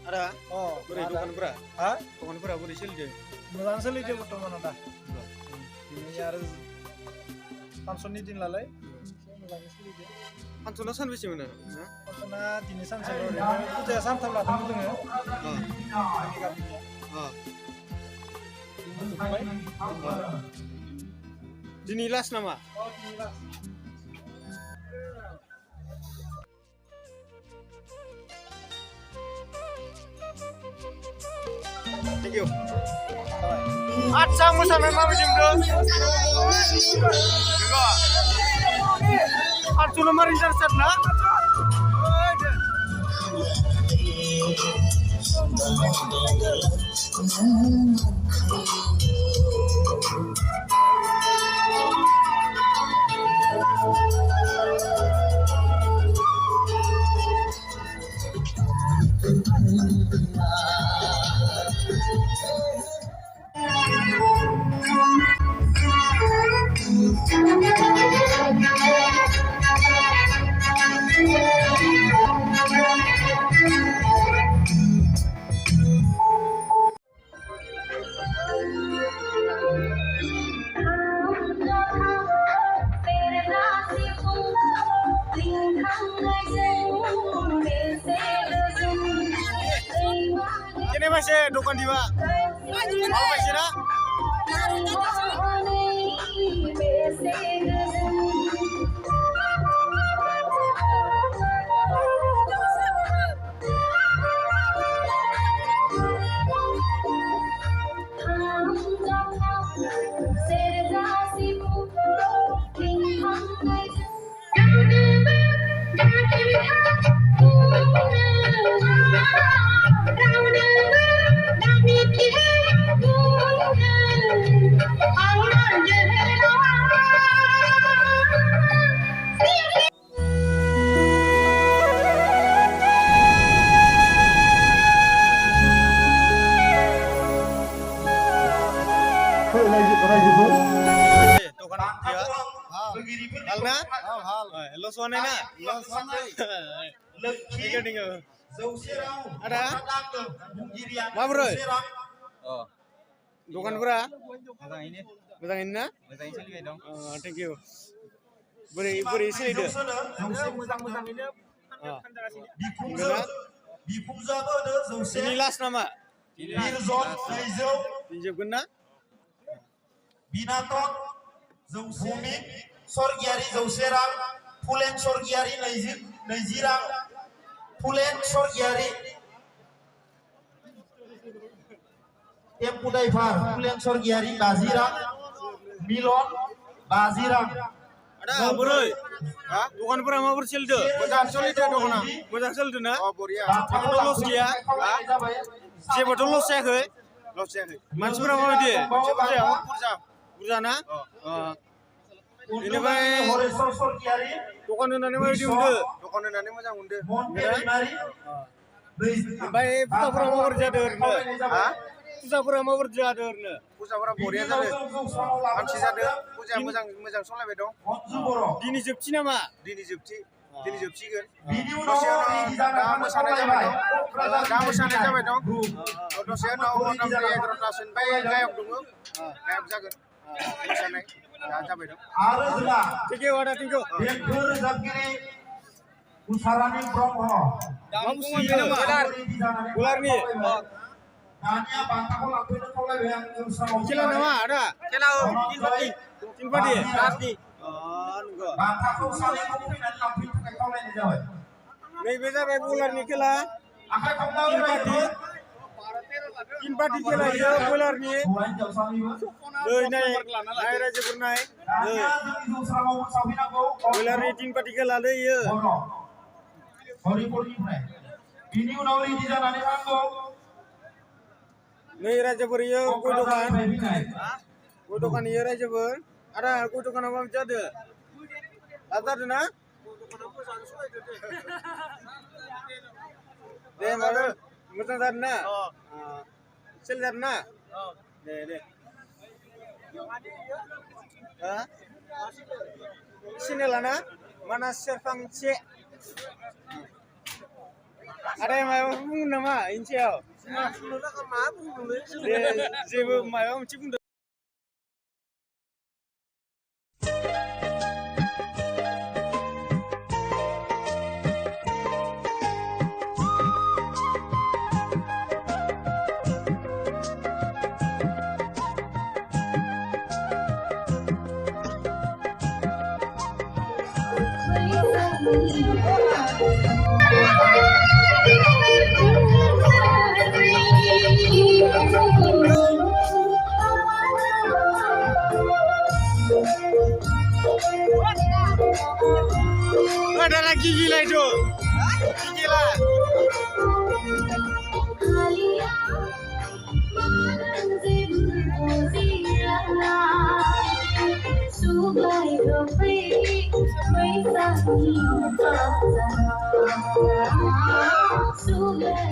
Ada? Oh, Boleh ada. dukan berapa? Hah? Dukan berapa boleh silje? Moजां सोलिदों बर्थमान दा दिनै आरो फांसननि दिन नालाय मोजाङै सोलिदों Pansona सानबेसे मोनो? फांसना दिनै सानसेल' ओरैनो फुजाया सानथाम लादोंमोन जोङो जोंनि गामिनिया दिनै जोबबाय Dini las nama? दिनै लास्ट Thank you. Acha mosaनाय माबायदि मोनदों? Nengok. Arjuna marin jarsat na? Kini masih dukan di Pak. Mau masih na? Dukan dia. Halna? Hal. Lo suane na? Lo suane. Tinggal tinggal. Ada? Mabroi. Oh. Dukan berapa? Moजां ini Moजां ini na? moजाङै सोलिबाय दं Thank you. Beri selido. मोजाङैनो फानजागासिनो बिखुमजोआबो होनो जौसे Ini las nama? बिरजन नैजौ Dijawabkan na? बिनातन भुमिक Swargiary जौसे रां फुलेन स्वर्गियारि नैजि रां फुलेन स्वर्गियारि टेम्पु ड्राइभार फुलेन स्वर्गियारि 50 रां मिलन 50 रां Ada, Bro. Hah? Dukan berapa mau bersildo? Moजां सोलिदों dukana. Moजां सोलिदों na? Oh, boria. Betul los dia? Je betul los jayakhै? Los jayakhै. Manusiफोरा माबायदि? बुरजा ना? Beनिफ्राय हरेश्वर स्वर्गियारि दखान होनानै माबायदि मोनदों? दखान होनानै मोजां मोनदों मन्टे दैमारि ओमफ्राय फुजाफोरा माबोरै जादों ओरैनो? हा फुजाफोरा माबोरै जादों ओरैनो? फुजाफोरा बरिया जादों मानसि जादों फुजाया मोजां सलायबाय दं मन्जु बर' दिनै जोबथि नामा? दिनै जोबसिगोन बिनि दसे उनाव उनाव दा मोसानाय जाबाय दं दसे उनाव हरनाव 11:00टासिमफ्राय गायक दङ गायक जागोन मोसानाय दा जाबाय दं आरो जोंहा Thank you, Ada, thank you. देंखो रोजाबगिरि उसारानि ब्रह्म मा बुस्थु इयो नामा? गुलारनि? दानिया बान्थाखौ लांफैनो खावलायबाय आं जौस्राङाव खेला नामा आदा? खेला Tinpati? राजनि नंगौ बान्थाखौ सानैखौ फैनानै लांफैनो थाखाय खावलायनाय जाबाय नैबे जाबाय बयलारनि खेला आखाइ खबनानै Tinpati खेला इयो बयलारनि हौवा हिन्जाव सानैबो नै नाय रायजोफोर नाय दानिया जोंनि जौस्राङाव मोसाफैनांगौ बयलारनि Tinpati खेला लै इयो बर' हरिपुरनिफ्राय बिनि उनाव रेडि जानानै नांगौ नै रायजोफोर इयो गय दखान इयो रायजोफोर आदा गय दखाना माबायदि जादों? लाब जादों ना? दे होमबा मोजां जादों ना? सेल जादों ना? दे हा? सिनेला ना? मानास सेरफांसे Ada yang mau bunuh nama Insial? Jebu mau mesti bunuh. Ada lagi gila itu. Gila. Sudah